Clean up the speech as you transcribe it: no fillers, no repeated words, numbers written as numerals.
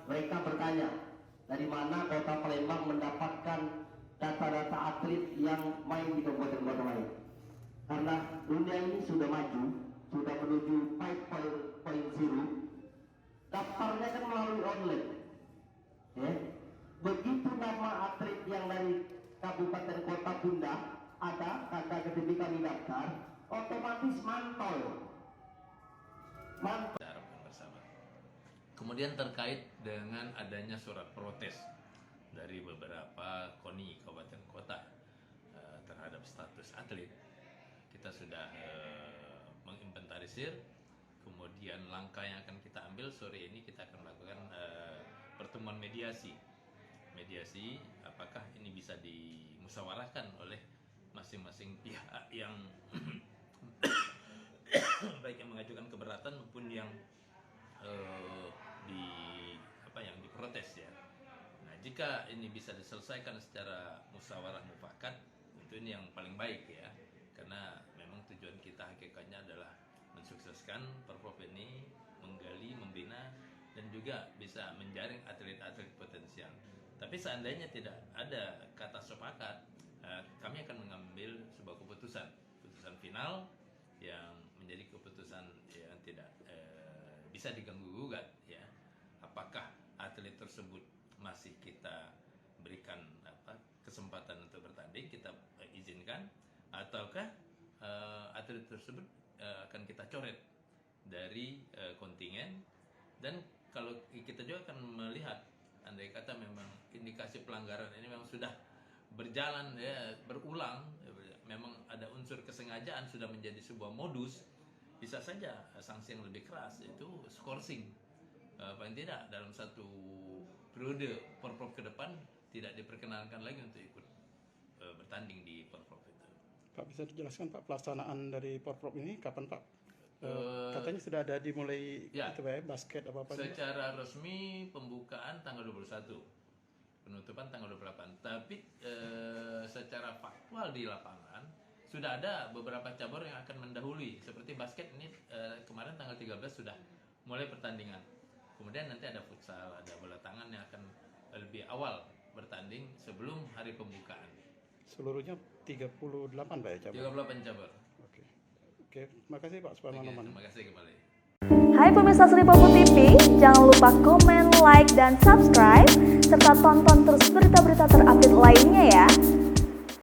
mereka bertanya, dari mana Kota Palembang mendapatkan data-data atlet yang main di kabupaten kota lain. Karena dunia ini sudah maju, sudah menuju 5.0, daftarnya kan melalui online. Ya. Begitu nama atlet yang dari kabupaten kota pindah, ada kata ketika kami daftar, otomatis mantau. Bersama. Kemudian terkait dengan adanya surat protes dari beberapa KONI kabupaten kota terhadap status atlet, kita sudah menginventarisir. Kemudian langkah yang akan kita ambil sore ini, kita akan melakukan pertemuan mediasi, apakah ini bisa dimusyawarahkan oleh masing-masing pihak yang baik yang mengajukan keberatan maupun yang diprotes ya. Nah, jika ini bisa diselesaikan secara musyawarah mufakat, tentu ini yang paling baik ya, karena memang tujuan kita hakikatnya adalah mensukseskan Porprov ini, menggali, membina, dan juga bisa menjaring atlet-atlet potensial. Tapi seandainya tidak ada kata sepakat, kami akan mengambil sebuah keputusan final yang menjadi keputusan yang tidak bisa diganggu-gugat ya. Apakah atlet tersebut masih kita berikan kesempatan untuk bertanding, kita izinkan, ataukah atlet tersebut akan kita coret dari kontingen. Dan kalau kita juga akan melihat, andai kata memang indikasi pelanggaran ini memang sudah berjalan ya, berulang, memang ada unsur kesengajaan, sudah menjadi sebuah modus, bisa saja sanksi yang lebih keras, yaitu skorsing. Paling tidak dalam satu periode Porprov ke depan tidak diperkenankan lagi untuk ikut bertanding di Porprov itu. Pak, bisa dijelaskan Pak pelaksanaan dari Porprov ini kapan Pak? Katanya sudah ada dimulai ya, itu ya, basket apa-apa. Secara resmi pembukaan tanggal 21, penutupan tanggal 28. Tapi secara faktual di lapangan sudah ada beberapa cabur yang akan mendahului. Seperti basket ini kemarin tanggal 13 sudah mulai pertandingan. Kemudian nanti ada futsal, ada bola tangan yang akan lebih awal bertanding sebelum hari pembukaan. Seluruhnya 38 Pak ya cabur? 38 cabur. Oke, terima kasih Pak Suparmanoman. Terima kasih kembali. Hai pemirsa Sri Popo TV, jangan lupa komen, like, dan subscribe, serta tonton terus berita-berita terupdate lainnya ya.